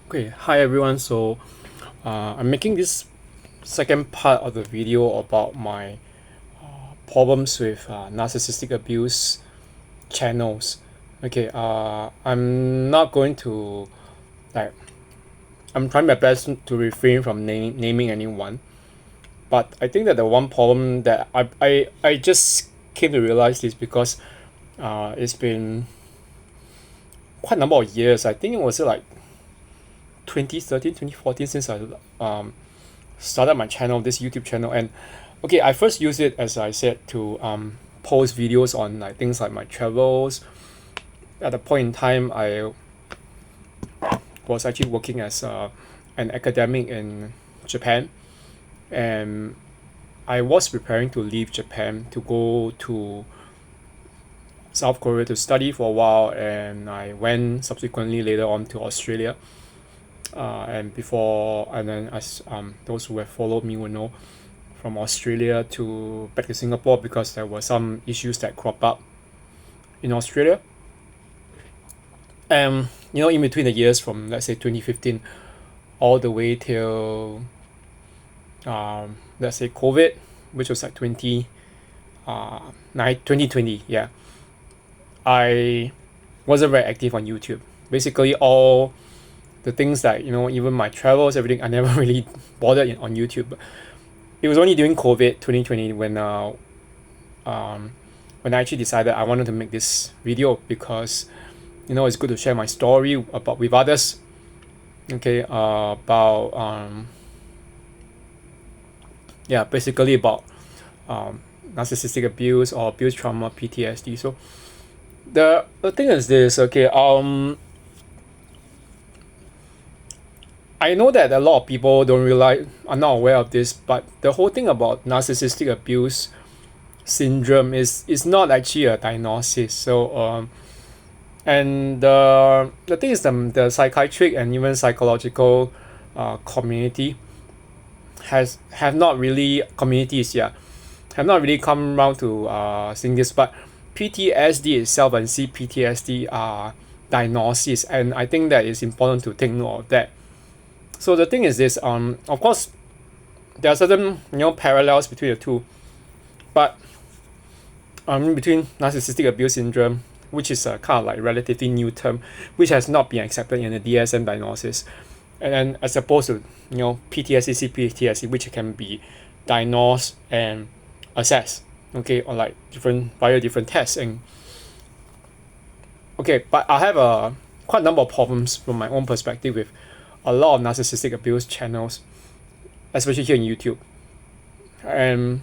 Okay, hi everyone. I'm making this second part of the video about my problems with narcissistic abuse channels. Okay, I'm not going to like I'm trying my best to refrain from naming anyone, but I think that the one problem that I just came to realize is because it's been quite a number of years. I think it was like 2013, 2014 since I started my channel, this YouTube channel. And okay, I first used it, as I said, to post videos on like things like my travels. At the point in time, I was actually working as an academic in Japan, and I was preparing to leave Japan to go to South Korea to study for a while, and I went subsequently later on to Australia. And then as those who have followed me will know, from Australia to back to Singapore because there were some issues that crop up in Australia. And in between the years from let's say 2015 all the way till let's say COVID, which was like 2020, yeah, I wasn't very active on YouTube. Basically, all the things that even my travels, everything, I never really bothered on YouTube. It was only during COVID 2020 when I actually decided I wanted to make this video because it's good to share my story about with others. Okay, about basically about narcissistic abuse or abuse trauma, PTSD. So the thing is this. Okay, I know that a lot of people are not aware of this, but the whole thing about narcissistic abuse syndrome is not actually a diagnosis. And the thing is, the psychiatric and even psychological community have not really communities, yeah, have not really come around to seeing this. But PTSD itself and CPTSD are diagnoses, and I think that it's important to take note of that. So the thing is this, of course, there are certain parallels between the two, but between narcissistic abuse syndrome, which is a kind of like relatively new term, which has not been accepted in the DSM diagnosis, and then as opposed to PTSD, CPTSD, which can be diagnosed and assessed, okay, or like via different tests. And okay, but I have a quite a number of problems from my own perspective with a lot of narcissistic abuse channels, especially here in YouTube. And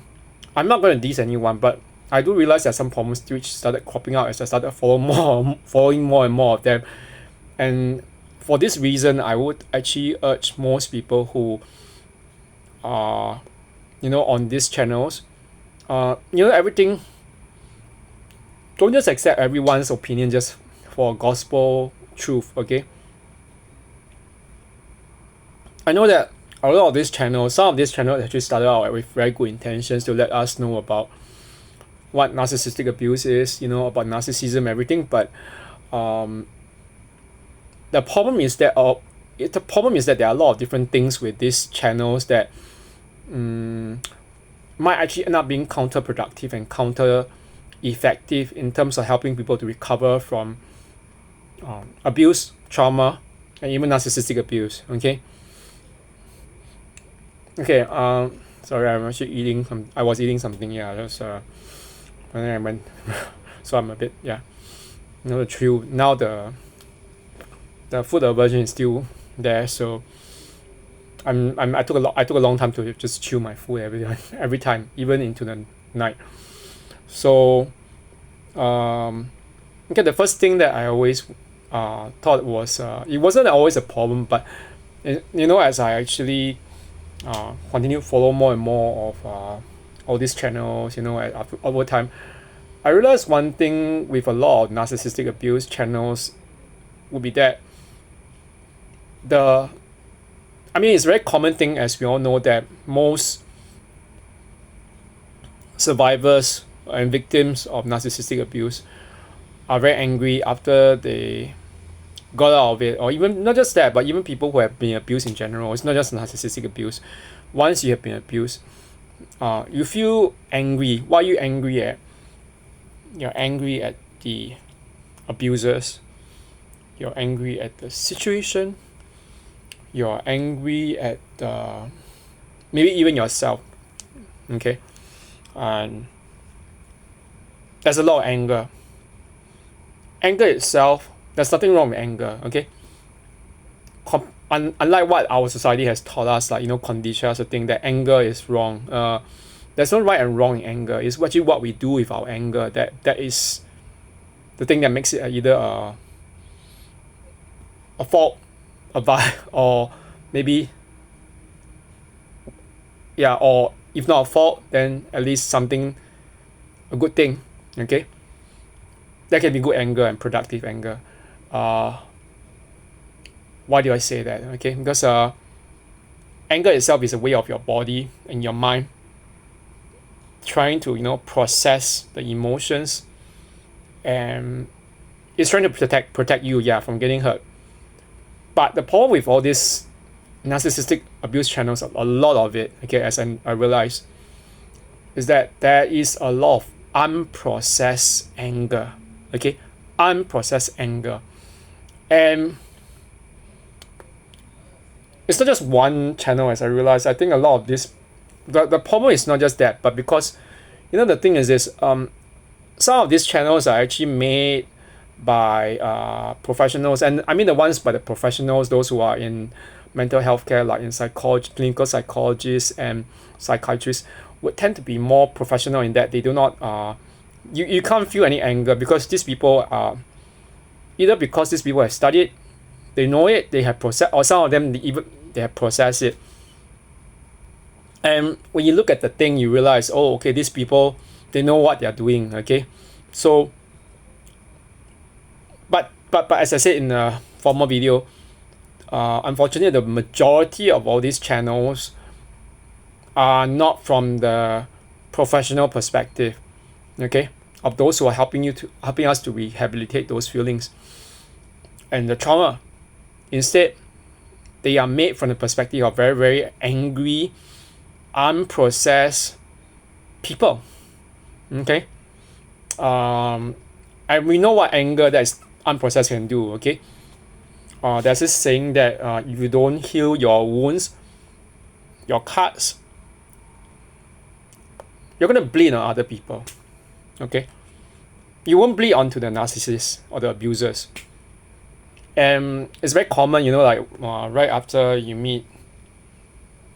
I'm not going to diss anyone, but I do realize that some problems which started cropping out as I started following more and more of them. And for this reason, I would actually urge most people who are on these channels, everything, don't just accept everyone's opinion just for gospel truth. Okay, I know that some of these channels actually started out with very good intentions to let us know about what narcissistic abuse is, about narcissism, everything. But the problem is that there are a lot of different things with these channels that might actually end up being counterproductive and counter effective in terms of helping people to recover from abuse, trauma, and even narcissistic abuse. Okay, sorry, I'm actually eating I was eating something, yeah, just and then I went so I'm a bit, yeah, the chew now, the food aversion is still there. So I took a long time to just chew my food every time, even into the night. So okay, the first thing that I always thought was it wasn't always a problem, but as I actually continue to follow more and more of all these channels, over time, I realized one thing with a lot of narcissistic abuse channels would be that it's a very common thing, as we all know, that most survivors and victims of narcissistic abuse are very angry after they got out of it, or even not just that, but even people who have been abused in general. It's not just narcissistic abuse. Once you have been abused, you feel angry. What are you angry at? You're angry at the abusers. You're angry at the situation. You're angry at maybe even yourself. Okay, and there's a lot of anger. Anger itself, there's nothing wrong with anger. Okay, unlike what our society has taught us, like condition us to think that anger is wrong. There's no right and wrong in anger. It's actually what we do with our anger that is the thing that makes it either a fault, a vibe, or maybe or if not a fault, then at least something, a good thing. Okay, that can be good anger and productive anger. Why do I say that? Okay, because anger itself is a way of your body and your mind trying to process the emotions, and it's trying to protect you from getting hurt. But the problem with all these narcissistic abuse channels, a lot of it, okay, as I realize, is that there is a lot of unprocessed anger. Okay, unprocessed anger. And it's not just one channel, as I realize. I think a lot of this, the problem is not just that, but because the thing is this, some of these channels are actually made by professionals, and I mean the ones by the professionals, those who are in mental health care, like in psychology, clinical psychologists and psychiatrists, would tend to be more professional in that they do not you can't feel any anger, because these people are either because these people have studied, they know it, they have processed, or some of them they have processed it. And when you look at the thing, you realize, oh, okay, these people, they know what they're doing. Okay, so but as I said in a former video, unfortunately, the majority of all these channels are not from the professional perspective. Okay, of those who are helping us to rehabilitate those feelings and the trauma. Instead, they are made from the perspective of very, very angry, unprocessed people. Okay, and we know what anger that is unprocessed can do. Okay, there's this saying that if you don't heal your wounds, your cuts, you're gonna bleed on other people. Okay, you won't bleed onto the narcissists or the abusers. And it's very common, like right after you meet,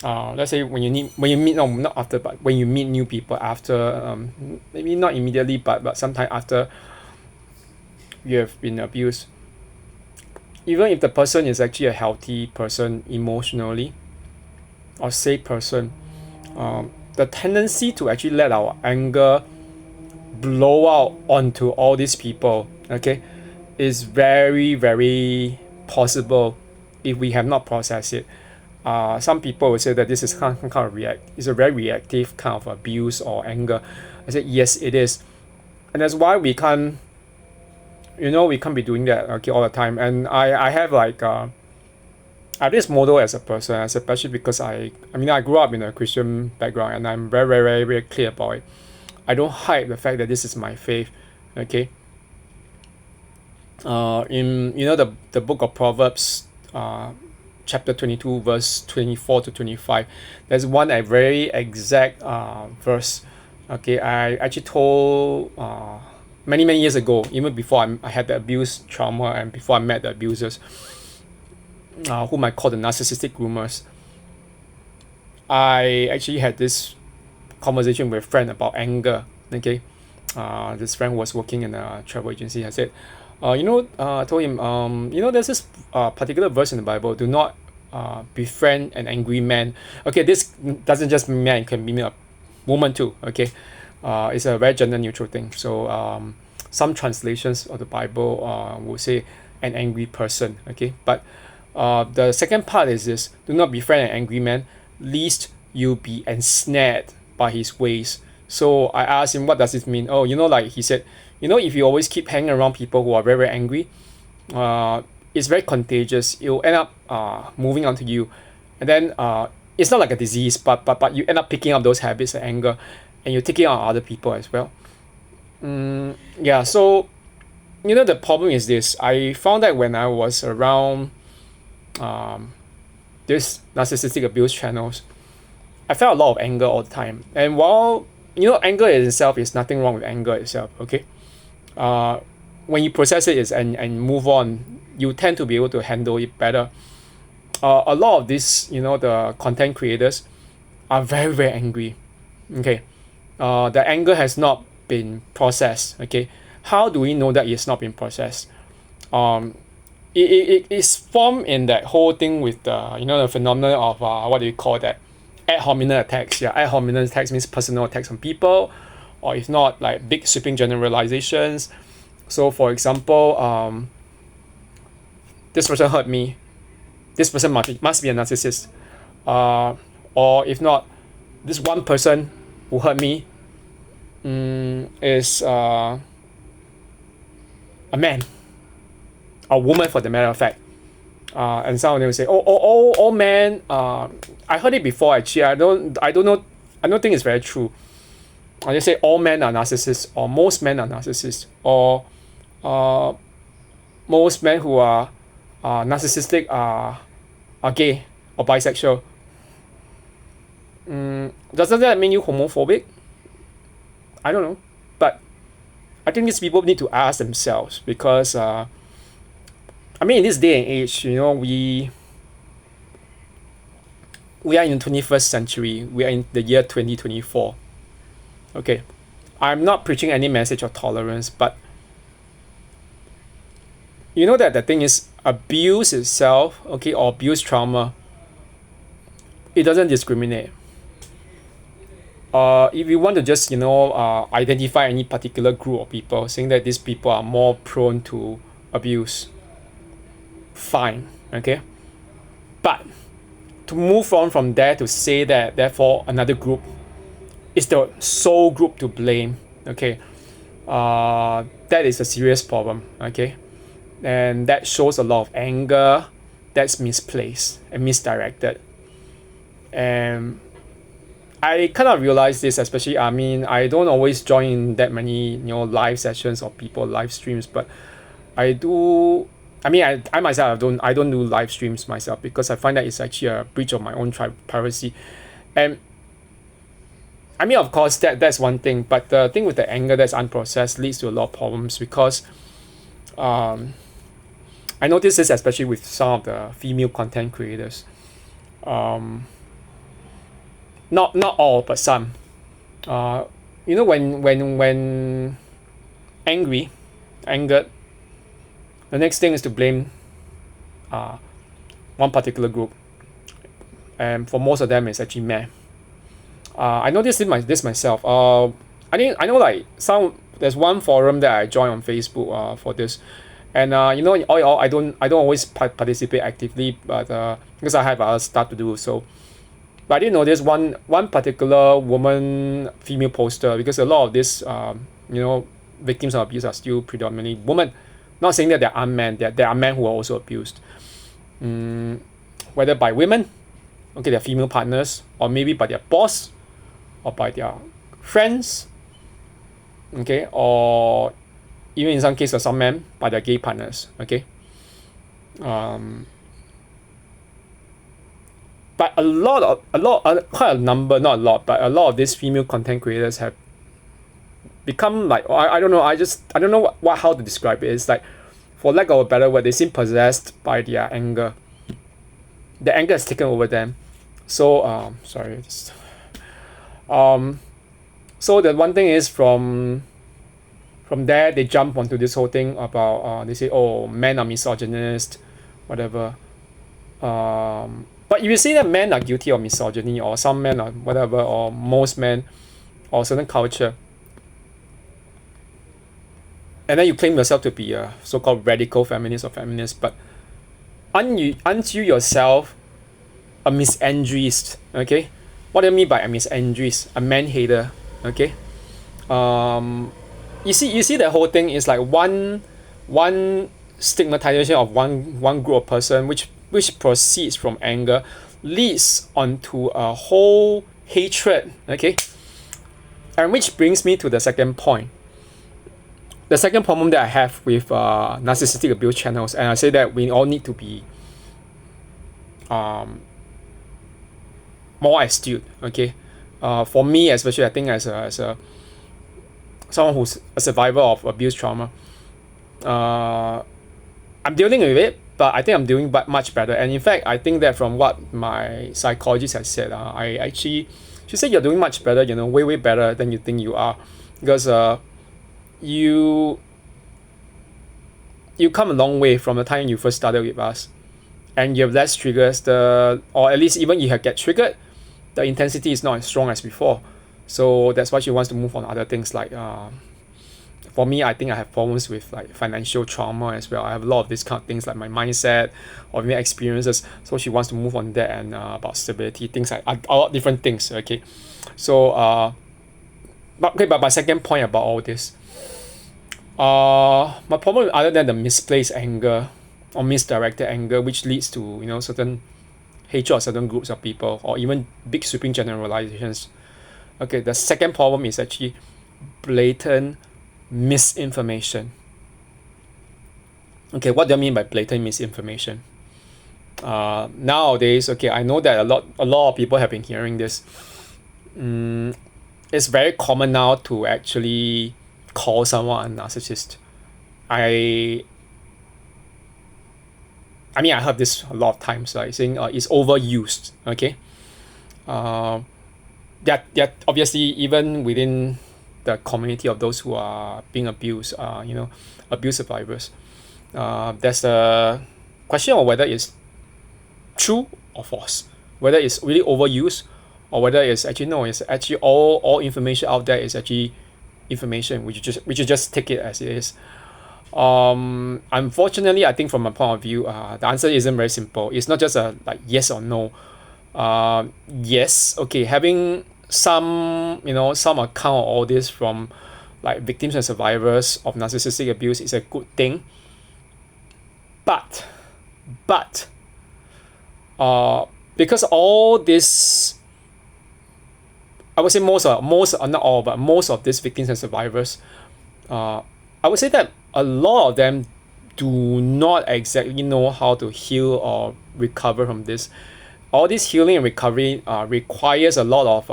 let's say when you meet, no, not after, but when you meet new people after, maybe not immediately, but sometime after you have been abused, even if the person is actually a healthy person emotionally or safe person, the tendency to actually let our anger blow out onto all these people, okay, is very, very possible if we have not processed it. Some people will say that this is kind of it's a very reactive kind of abuse or anger. I said yes, it is, and that's why we can't be doing that, okay, all the time. And I have like I have this model as a person, especially because I grew up in a Christian background, and I'm very, very, very, very clear about it. I don't hide the fact that this is my faith. Okay, in the book of Proverbs, chapter 22, verse 24 to 25, there's one a very exact verse. Okay, I actually told many years ago, even before I had the abuse trauma and before I met the abusers, whom I call the narcissistic groomers. I actually had this conversation with a friend about anger. Okay, this friend was working in a travel agency. I said, I told him, there's this particular verse in the Bible: do not befriend an angry man. Okay, this doesn't just mean man, it can mean a woman too. Okay, it's a very gender neutral thing. So some translations of the Bible will say an angry person. Okay, but the second part is this: do not befriend an angry man, lest you be ensnared by his ways. So I asked him, what does this mean? Oh, like he said, if you always keep hanging around people who are very, very angry, it's very contagious. It will end up moving onto you, and then it's not like a disease, but you end up picking up those habits and anger, and you take it on other people as well. Yeah, so the problem is this. I found that when I was around this narcissistic abuse channels, I felt a lot of anger all the time. And while anger in itself is nothing wrong with anger itself, okay. When you process it and move on, you tend to be able to handle it better. A lot of these, the content creators are very, very angry. Okay. The anger has not been processed. Okay. How do we know that it's not been processed? It is formed in that whole thing with the phenomenon of what do you call that? Ad hominem attacks. Yeah, ad hominem attacks means personal attacks on people, or if not, like big sweeping generalizations. So, for example, this person hurt me. This person must be a narcissist. Or if not, this one person who hurt me is a man, a woman for the matter of fact. And some of them will say, all men. I heard it before actually. I don't know. I don't think it's very true. They say all men are narcissists, or most men are narcissists, or most men who are narcissistic are gay or bisexual. Doesn't that mean you homophobic? I don't know, but I think these people need to ask themselves, because in this day and age, we are in the 21st century. We are in the year 2024. Okay, I'm not preaching any message of tolerance, but that the thing is, abuse itself, okay, or abuse trauma, it doesn't discriminate. If you want to just identify any particular group of people, saying that these people are more prone to abuse, fine, okay, but to move on from there to say that therefore another group is the sole group to blame, okay, that is a serious problem, okay, and that shows a lot of anger that's misplaced and misdirected. And I kind of realize this, especially, I don't always join in that many live sessions or people live streams, but I do. I myself I don't do live streams myself, because I find that it's actually a breach of my own privacy. And of course that's one thing, but the thing with the anger that's unprocessed leads to a lot of problems, because I notice this especially with some of the female content creators. Not all, but some. When angered, the next thing is to blame one particular group, and for most of them it's actually men. I noticed this myself. I know like there's one forum that I joined on Facebook for this, and I don't always participate actively, but because I have other stuff to do. So, but I didn't notice one particular woman, female poster, because a lot of this victims of abuse are still predominantly women. Not saying that there are men, there are men who are also abused, whether by women, okay, their female partners, or maybe by their boss, or by their friends, okay, or even in some cases, some men by their gay partners, okay. But quite a number, not a lot, but a lot of these female content creators have become like, I don't know, I don't know how to describe it. It's like, for lack of a better word, they seem possessed by their anger. The anger has taken over them. So so the one thing is, from there they jump onto this whole thing about they say, oh, men are misogynist, whatever. But if you say that men are guilty of misogyny, or some men are whatever, or most men, or certain culture, and then you claim yourself to be a so-called radical feminist or feminist, but aren't you yourself a misandrist? Okay, what do you mean by a misandrist? A man-hater? Okay, you see the whole thing is like one stigmatization of one group of person, which proceeds from anger, leads onto a whole hatred. Okay, and which brings me to the second point. The second problem that I have with narcissistic abuse channels, and I say that we all need to be more astute. Okay, for me especially, I think as a someone who's a survivor of abuse trauma, I'm dealing with it, but I think I'm doing much better. And in fact, I think that from what my psychologist has said, she said you're doing much better. You know, way better than you think you are, because you come a long way from the time you first started with us, and you have less triggers. Or at least even you have get triggered, the intensity is not as strong as before. So that's why she wants to move on other things like for me, I think I have problems with like financial trauma as well. I have a lot of these kind of things like my mindset or maybe experiences. So she wants to move on that, and about stability, things like a lot different things. Okay, so but my second point about all this, my problem other than the misplaced anger or misdirected anger, which leads to certain hatred of certain groups of people or even big sweeping generalizations. Okay, the second problem is actually blatant misinformation. Okay, what do I mean by blatant misinformation? Nowadays, okay, I know that a lot of people have been hearing this. It's very common now to actually call someone a narcissist. I mean, I heard this a lot of times, like saying it's overused. Okay, that obviously even within the community of those who are being abused, abuse survivors, there's a question of whether it's true or false, whether it's really overused, or whether it's actually no, it's actually all information out there is actually information which you just take it as it is. Unfortunately, I think from my point of view, the answer isn't very simple. It's not just a like yes or no. Yes, okay, having some account of all this from like victims and survivors of narcissistic abuse is a good thing, but because all this, I would say most not all, but most of these victims and survivors, I would say that a lot of them do not exactly know how to heal or recover from this. All this healing and recovery requires a lot of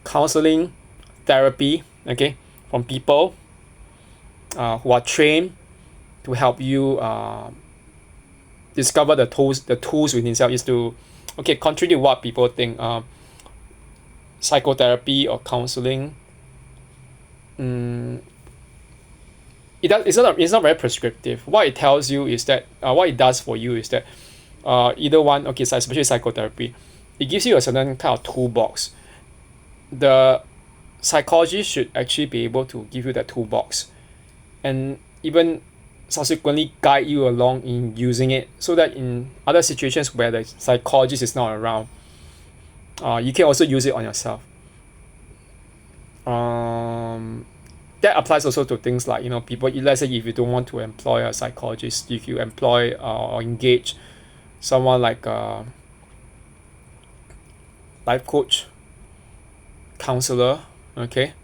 counseling, therapy, okay, from people who are trained to help you discover the tools within yourself. Is to contrary to what people think, psychotherapy or counseling, it's not very prescriptive. What it tells you is that what it does for you is that either one, okay, so especially psychotherapy, it gives you a certain kind of toolbox. The psychologist should actually be able to give you that toolbox and even subsequently guide you along in using it, so that in other situations where the psychologist is not around, you can also use it on yourself. That applies also to things like people, let's say if you don't want to employ a psychologist, if you employ or engage someone like a life coach, counselor, okay,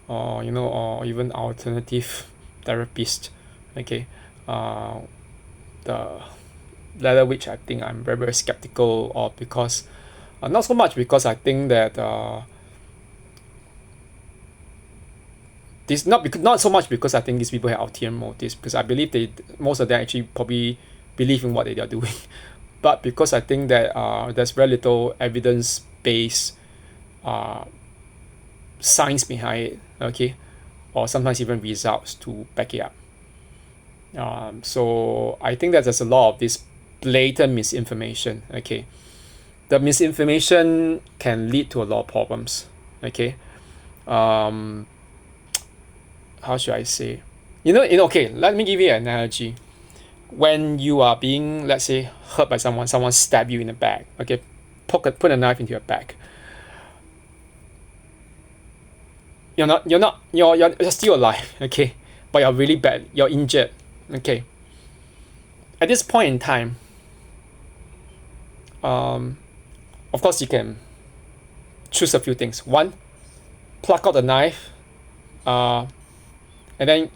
or or even alternative therapist, okay, the latter which I think I'm very skeptical of, because not so much because I think that not so much because I think these people have ulterior motives, because I believe most of them actually probably believe in what they are doing, but because I think that there's very little evidence-based science behind it, okay, or sometimes even results to back it up. So I think that there's a lot of this blatant misinformation. Okay, the misinformation can lead to a lot of problems. Okay, how should I say? Okay, let me give you an analogy. When you are being, let's say, hurt by someone stab you in the back. Okay, put a knife into your back. You're still alive. Okay, but you're really bad. You're injured. Okay. At this point in time, of course, you can choose a few things. One, pluck out the knife, and then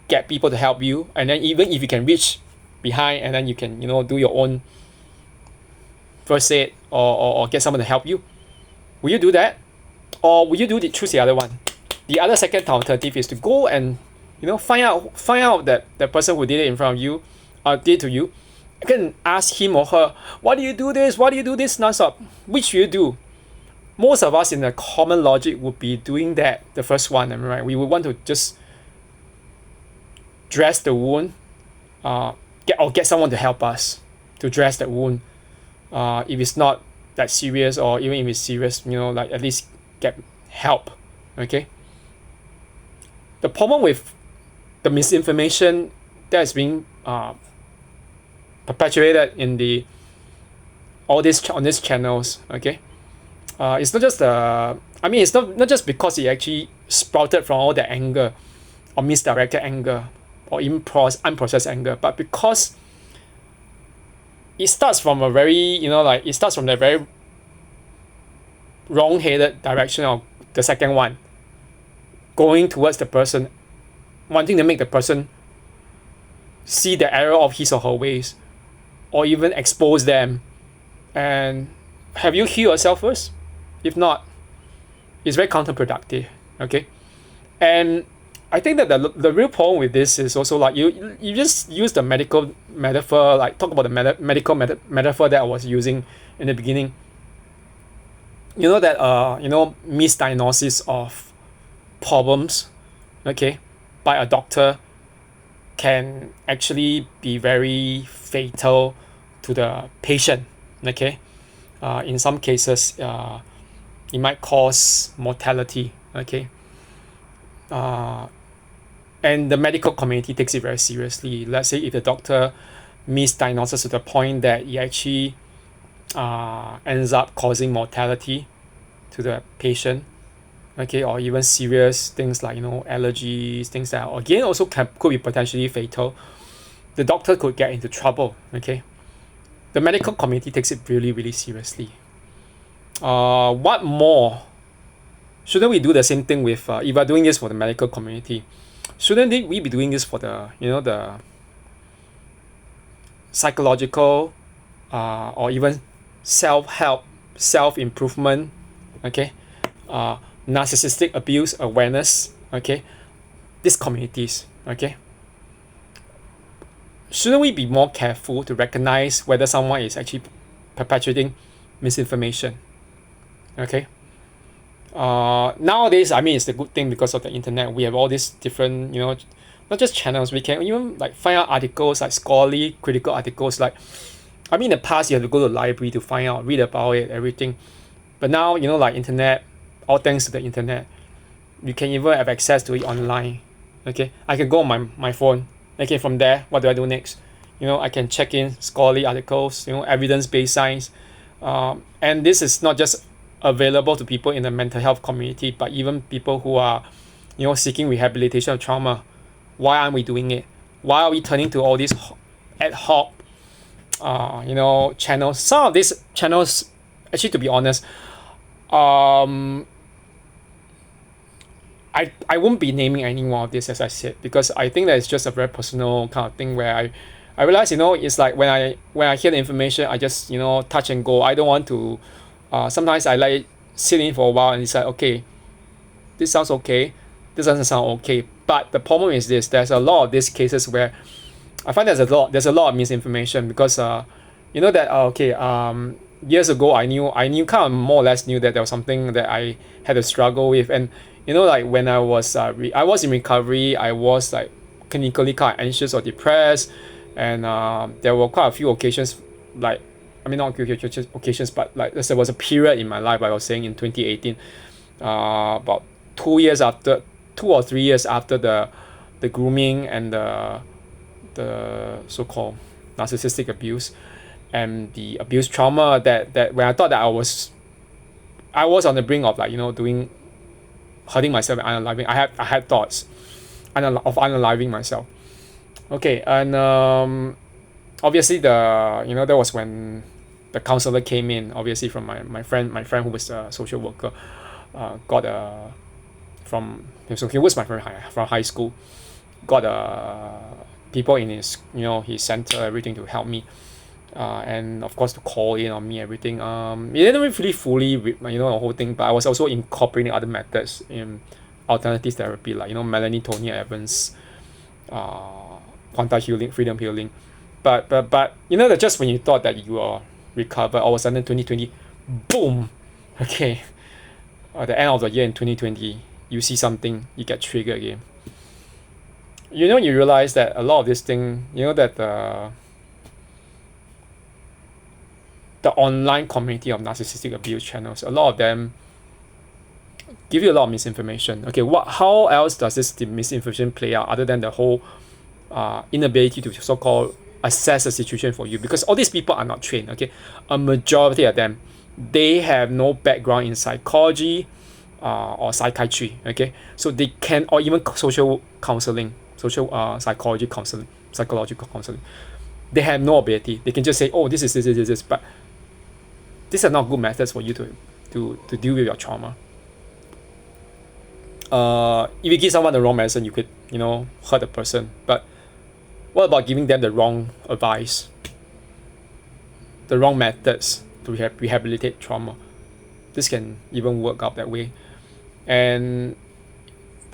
get people to help you. And then even if you can reach behind, and then you can, do your own first aid, or get someone to help you. Will you do that? Or will you choose the other one? The other second alternative is to go and, find out that the person who did it in front of you, did to you. You can ask him or her, why do you do this? Why do you do this nonstop? Which will you do? Most of us in the common logic would be doing that, the first one, am I right? We would want to just dress the wound, get someone to help us to dress that wound. If it's not that serious, or even if it's serious, like at least get help. Okay. The problem with the misinformation that is being perpetuated in on these channels. Okay. It's not just it's not just because it actually sprouted from all the anger or misdirected anger or even unprocessed anger, but because it starts from a very, it starts from the very wrong-headed direction of the second one, going towards the person, wanting to make the person see the error of his or her ways, or even expose them. And have you healed yourself first? If not, it's very counterproductive. Okay. And I think that the real problem with this is also like you just use the medical metaphor, like talk about the medical metaphor that I was using in the beginning. That misdiagnosis of problems, okay, by a doctor can actually be very fatal to the patient. Okay. In some cases, it might cause mortality. Okay. And the medical community takes it very seriously. Let's say if the doctor misdiagnoses to the point that it actually ends up causing mortality to the patient, okay, or even serious things like allergies, things that again also could be potentially fatal, the doctor could get into trouble. Okay, the medical community takes it really, really seriously. What more? Shouldn't we do the same thing with if we're doing this for the medical community? Shouldn't we be doing this for the the psychological or even self-help, self-improvement, okay, narcissistic abuse awareness, okay, these communities, okay? Shouldn't we be more careful to recognize whether someone is actually perpetuating misinformation? Okay. Nowadays, it's a good thing because of the internet. We have all these different, not just channels. We can even like find out articles, like scholarly, critical articles. Like, in the past, you have to go to the library to find out, read about it, everything. But now, like internet, all thanks to the internet, you can even have access to it online. Okay, I can go on my phone. Okay, from there, what do I do next? I can check in scholarly articles, evidence-based science, and this is not just available to people in the mental health community, but even people who are, seeking rehabilitation of trauma. Why aren't we doing it? Why are we turning to all these ad hoc, channels? Some of these channels, actually, to be honest, I won't be naming any one of this, as I said, because I think that it's just a very personal kind of thing where I realize, it's like when I hear the information, I just, touch and go. I don't want to. Sometimes I like sit in for a while and it's like, okay, this sounds okay, this doesn't sound okay. But the problem is this: there's a lot of these cases where I find there's a lot of misinformation because years ago I knew kind of more or less knew that there was something that I had to struggle with, and like when I was I was in recovery, I was like clinically kind of anxious or depressed, and there were quite a few occasions, like not occasions, but like there was a period in my life, I was saying in 2018, about 2 or 3 years after the grooming and the so-called narcissistic abuse and the abuse trauma, that when I thought that I was on the brink of hurting myself and unaliving. I had thoughts of unaliving myself. Okay, and obviously that was when the counselor came in. Obviously from my friend who was a social worker, got a from so he was my friend from high school. Got people in his center everything to help me, and of course to call in on me everything. It didn't really fully the whole thing, but I was also incorporating other methods in alternative therapy, like Melanie Tony Evans, quantum healing, freedom healing. But that just when you thought that you are recovered, all of a sudden 2020, boom, okay, at the end of the year in 2020, you see something, you get triggered again. You realize that a lot of this thing, that the online community of narcissistic abuse channels, a lot of them give you a lot of misinformation. Okay, how else does this misinformation play out other than the whole inability to so-called assess a situation for you? Because all these people are not trained. Okay, a majority of them, they have no background in psychology or psychiatry. Okay, so they can, or even social counseling, psychology counseling, psychological counseling. They have no ability. They can just say, oh, this is this, but these are not good methods for you to deal with your trauma. If you give someone the wrong medicine, you could hurt the person. But what about giving them the wrong advice, the wrong methods to rehabilitate trauma? This can even work out that way. And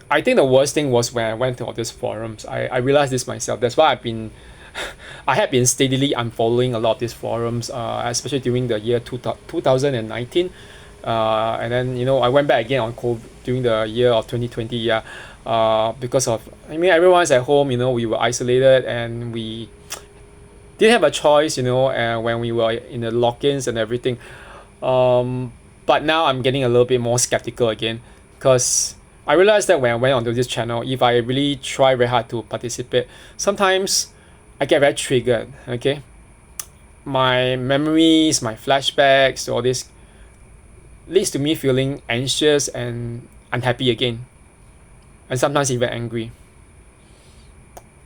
I think the worst thing was when I went to all these forums. I realized this myself. That's why I have been steadily unfollowing a lot of these forums, especially during the year 2019. And then I went back again on COVID during the year of 2020. Yeah, because of everyone's at home. We were isolated and we didn't have a choice. When we were in the lock-ins and everything. But now I'm getting a little bit more skeptical again, because I realized that when I went onto this channel, if I really try very hard to participate, sometimes I get very triggered. Okay, my memories, my flashbacks, all this leads to me feeling anxious and unhappy again, and sometimes even angry.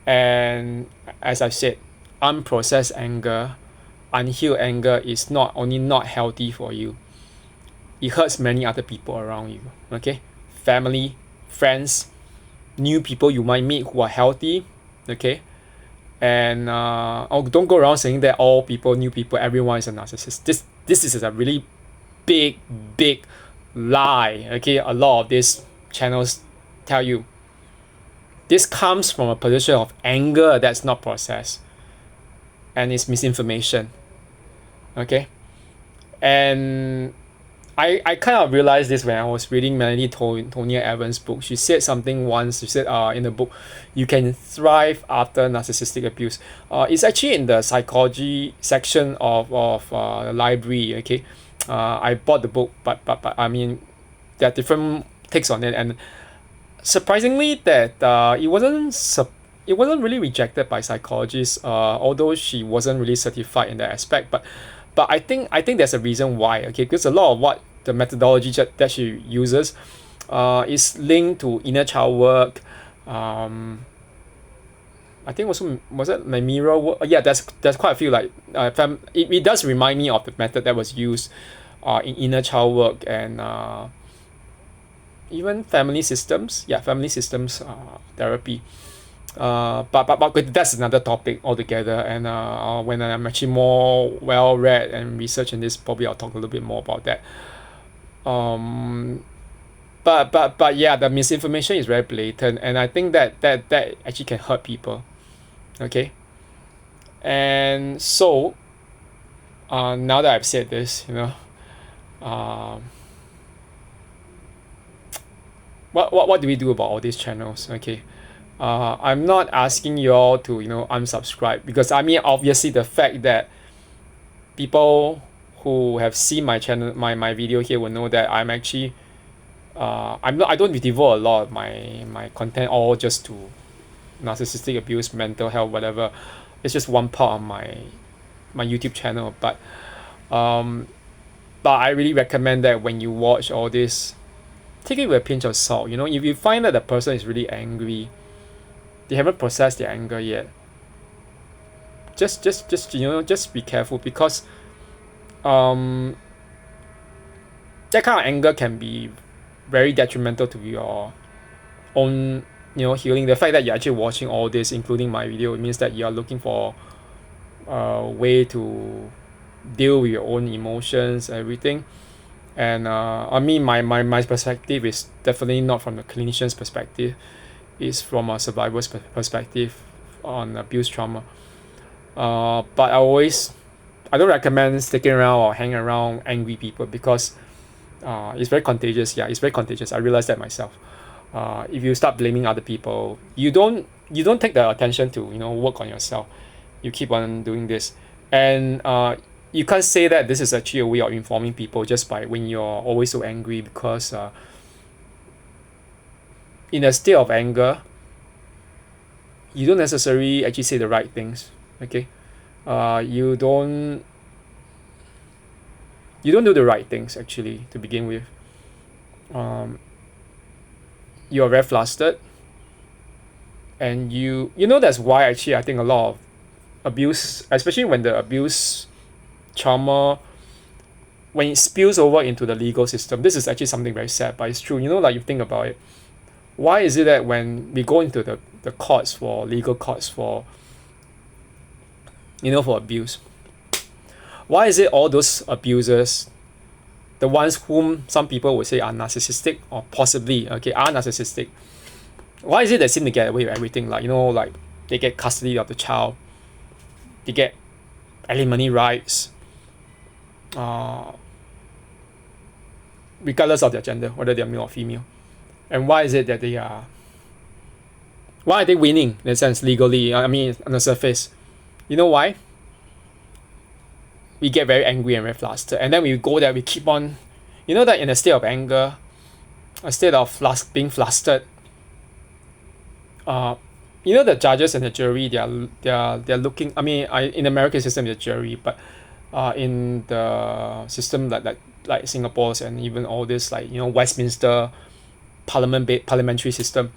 And as I said, unprocessed anger, unhealed anger is not only not healthy for you, it hurts many other people around you. Okay, family, friends, new people you might meet who are healthy. Okay, and don't go around saying that all people, new people, everyone is a narcissist. This is a really big lie. Okay, a lot of these channels tell you this comes from a position of anger that's not processed, and it's misinformation. Okay, and I kind of realized this when I was reading Melanie Tonia Evans' book. She said something once. She said in the book, you can thrive after narcissistic abuse. It's actually in the psychology section of the library. Okay, I bought the book, but I mean, there are different takes on it, and surprisingly that it wasn't really rejected by psychologists, although she wasn't really certified in that aspect. But I think there's a reason why. Okay, because a lot of what the methodology that she uses is linked to inner child work. I think also was it my mirror work? Yeah, there's quite a few, like it does remind me of the method that was used in inner child work, and even family systems. Yeah, family systems therapy. But that's another topic altogether. And when I'm actually more well read and research in this, probably I'll talk a little bit more about that. But yeah, the misinformation is very blatant, and I think that actually can hurt people. Okay, and so now that I've said this, what do we do about all these channels? Okay, I'm not asking you all to unsubscribe, because I mean, obviously the fact that people who have seen my channel, my video here, will know that I'm actually I don't devote a lot of my content all just to narcissistic abuse, mental health, whatever. It's just one part of my YouTube channel. But I really recommend that when you watch all this, take it with a pinch of salt. If you find that the person is really angry, they haven't processed their anger yet, just be careful, because that kind of anger can be very detrimental to your own healing. The fact that you're actually watching all this, including my video, it means that you are looking for a way to deal with your own emotions, everything. And I mean, my perspective is definitely not from the clinician's perspective. It's from a survivor's perspective on abuse trauma. But I don't recommend sticking around or hanging around angry people, because it's very contagious. Yeah, it's very contagious. I realized that myself. If you start blaming other people, you don't take the attention to work on yourself. You keep on doing this, and you can't say that this is actually a way of informing people just by when you're always so angry, because in a state of anger, you don't necessarily actually say the right things. Okay, you don't do the right things actually to begin with. You are very flustered, and that's why actually I think a lot of abuse, especially when the abuse trauma, when it spills over into the legal system, this is actually something very sad, but it's true. Like, you think about it, why is it that when we go into the courts, for legal courts, for for abuse, why is it all those abusers, the ones whom some people would say are narcissistic, or possibly are narcissistic, why is it they seem to get away with everything? Like, like, they get custody of the child, they get alimony rights, regardless of their gender, whether they're male or female. And why is it that why are they winning, in a sense, legally? I mean, on the surface. You know why? We get very angry and very flustered, and then we go there, we keep on, that in a state of anger, a state of being flustered, the judges and the jury, they're looking. I mean, in the American system, it's a jury, but in the system like Singapore's, and even all this, like, Westminster parliamentary system,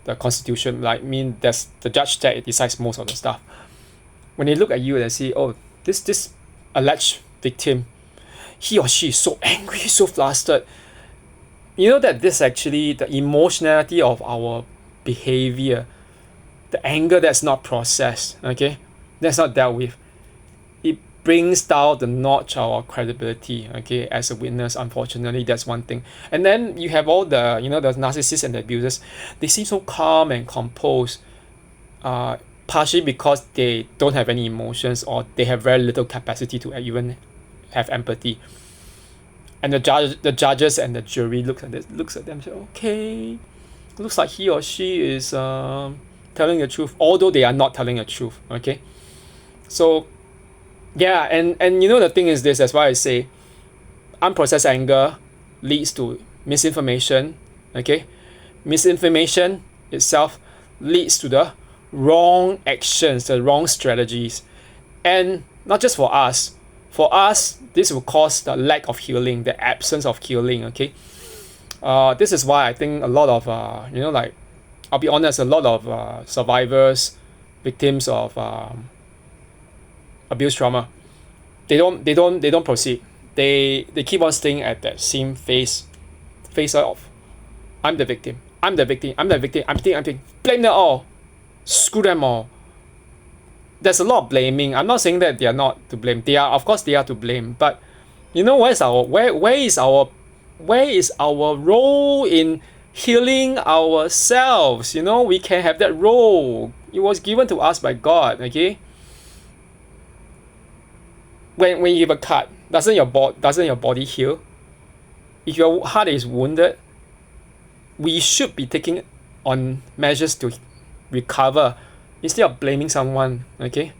the constitution, like, I mean, there's the judge that decides most of the stuff. When they look at you and they see, oh, this alleged victim, he or she is so angry, so flustered, that this actually, the emotionality of our behavior, the anger that's not processed, okay, that's not dealt with, it brings down the notch of our credibility, okay, as a witness. Unfortunately, that's one thing. And then you have all the the narcissists and the abusers. They seem so calm and composed, partially because they don't have any emotions, or they have very little capacity to even have empathy. And the judges and the jury looks at them and say, okay, looks like he or she is telling the truth, although they are not telling the truth. Okay, so yeah, and the thing is this. That's why I say unprocessed anger leads to misinformation. Okay, misinformation itself leads to the wrong actions, the wrong strategies. And not just for us, this will cause the lack of healing, the absence of healing. Okay, this is why I think a lot of like, I'll be honest, a lot of survivors, victims of abuse trauma, they don't proceed. They keep on staying at that same face of, I'm the victim, I'm thinking, blame them all, screw them all. There's a lot of blaming. I'm not saying that they are not to blame. They are, of course, they are to blame. But where is our role in healing ourselves? We can have that role. It was given to us by God. Okay. When you have a cut, doesn't your body heal? If your heart is wounded, we should be taking on measures to recover, instead of blaming someone. Okay,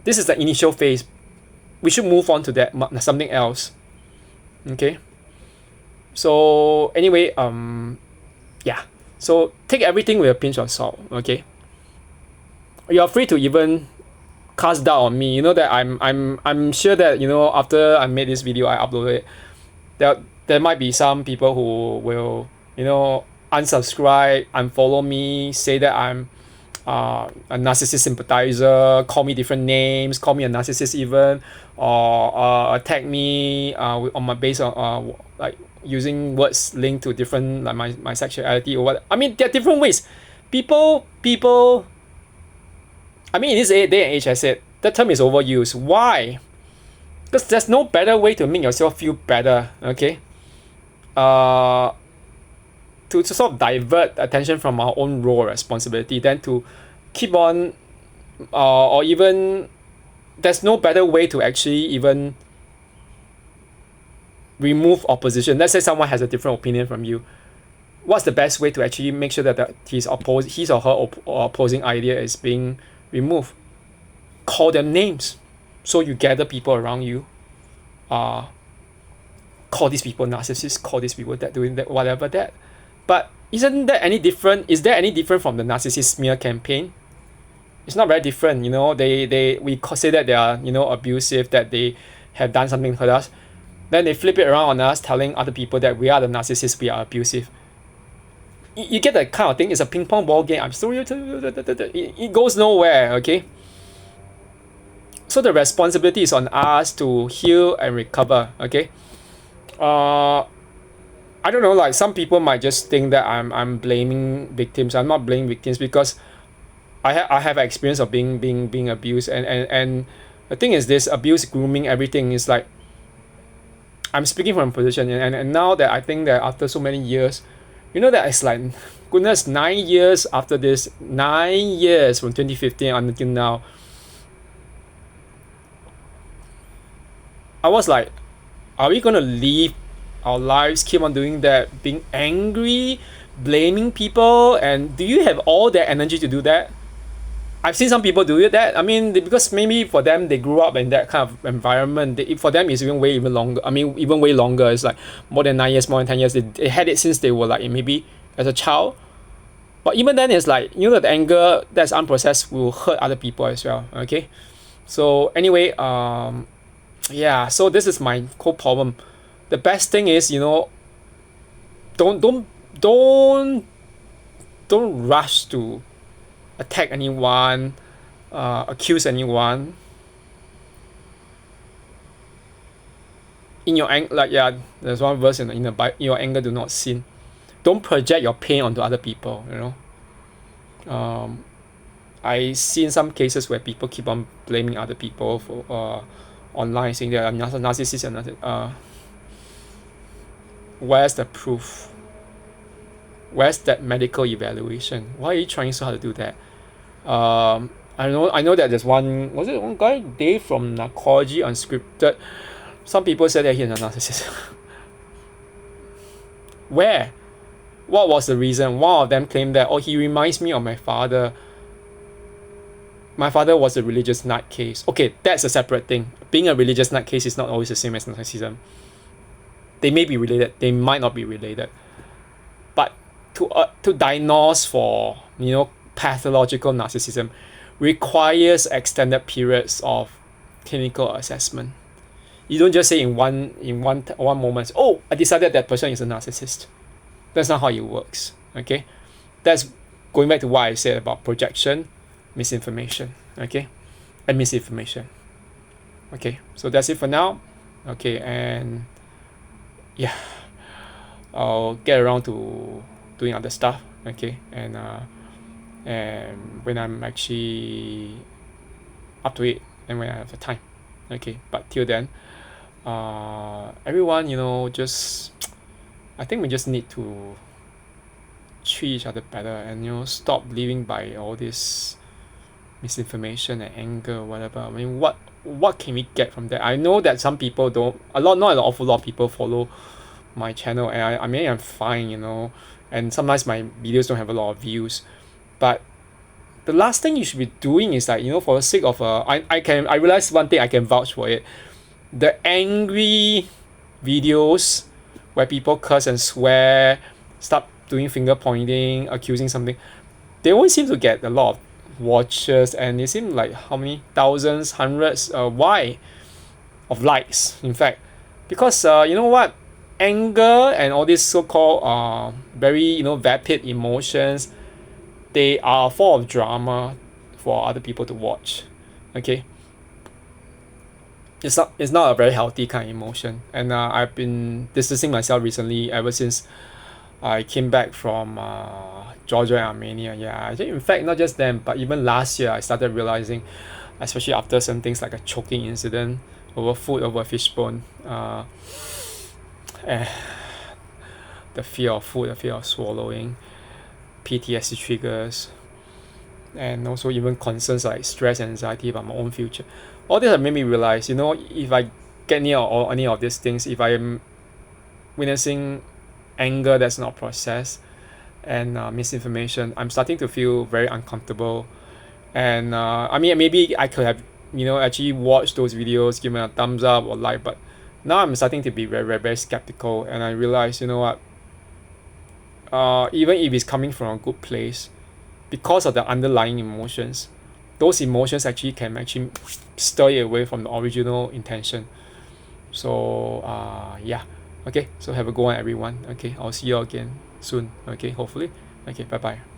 this is the initial phase. We should move on to that something else. Okay. So anyway, yeah. So take everything with a pinch of salt. Okay. You're free to even cast doubt on me. That I'm sure that after I made this video, I uploaded it, there might be some people who will unsubscribe, unfollow me, say that I'm a narcissist sympathizer, call me different names, call me a narcissist even, or attack me on my base on like using words linked to different like my sexuality or what. I mean, there are different ways. People. I mean, in this day and age, I said that term is overused. Why? Because there's no better way to make yourself feel better. Okay. To sort of divert attention from our own role or responsibility than to keep on or even there's no better way to actually even remove opposition. Let's say someone has a different opinion from you. What's the best way to actually make sure that his or her opposing idea is being removed? Call them names. So you gather people around you. Call these people narcissists, call these people that doing that, whatever that. But isn't that any different? Is there any different from the narcissist smear campaign? It's not very different, you know. We say that they are, you know, abusive, that they have done something to us. Then they flip it around on us, telling other people that we are the narcissists, we are abusive. You get that kind of thing. It's a ping pong ball game. I'm sorry, it goes nowhere. Okay. So the responsibility is on us to heal and recover. Okay. I don't know, like some people might just think that I'm blaming victims. I'm not blaming victims because I have experience of being abused, and the thing is this abuse, grooming, everything is like I'm speaking from a position, and now that I think that after so many years, you know, that it's like goodness, 9 years after this, 9 years from 2015 until now, I was like, are we gonna leave our lives, keep on doing that, being angry, blaming people? And do you have all that energy to do that? I've seen some people do that. I mean, because maybe for them, they grew up in that kind of environment. For them, it's even longer. I mean, even way longer. It's like more than 9 years, more than 10 years. They had it since they were like maybe as a child. But even then, it's like, you know, the anger that's unprocessed will hurt other people as well. Okay. So anyway, yeah. So this is my core problem. The best thing is, you know, don't rush to attack anyone, accuse anyone. In your there's one verse in the Bible: your anger do not sin. Don't project your pain onto other people. You know, I seen some cases where people keep on blaming other people for online, saying they are narcissists and where's the proof? Where's that medical evaluation? Why are you trying so hard to do that? I know that there's one guy, Dave from Narcology Unscripted. Some people said that he's a narcissist. Where? What was the reason? One of them claimed that, he reminds me of my father. My father was a religious nutcase. Okay, that's a separate thing. Being a religious nutcase is not always the same as narcissism. They may be related, they might not be related. But to diagnose for, you know, pathological narcissism requires extended periods of clinical assessment. You don't just say in one moment, I decided that person is a narcissist. That's not how it works. Okay, that's going back to what I said about projection, misinformation. Okay, and misinformation. Okay, so that's it for now. Okay, and yeah, I'll get around to doing other stuff. Okay, and when I'm actually up to it and when I have the time. Okay, but till then, everyone, you know, I think we just need to treat each other better and, you know, stop living by all this misinformation and anger or whatever. I mean, what can we get from that? I know that some people not an awful lot of people follow my channel, and I mean, I'm fine, you know, and sometimes my videos don't have a lot of views, but the last thing you should be doing is, like, you know, for the sake of I realize one thing, I can vouch for it. The angry videos where people curse and swear, start doing finger pointing, accusing something, they always seem to get a lot of watches, and they seem like how many thousands, hundreds, why of likes, in fact, because you know what, anger and all these so-called very, you know, vapid emotions, they are a form of drama for other people to watch. Okay, it's not a very healthy kind of emotion, and I've been distancing myself recently ever since I came back from Georgia and Armenia. Yeah, I think in fact not just them, but even last year I started realizing, especially after some things like a choking incident over food, over fishbone, eh, the fear of food, the fear of swallowing, PTSD triggers, and also even concerns like stress and anxiety about my own future. All this have made me realize, if I get near or any of these things, if I am witnessing anger that's not processed and misinformation, I'm starting to feel very uncomfortable. And I mean, maybe I could have, actually watched those videos, given a thumbs up or like, but now I'm starting to be very, very, very skeptical. And I realize, you know what, even if it's coming from a good place, because of the underlying emotions, those emotions actually can actually stir it away from the original intention. So yeah, okay, so have a go on everyone. Okay, I'll see you again soon. Okay, hopefully. Okay, bye bye.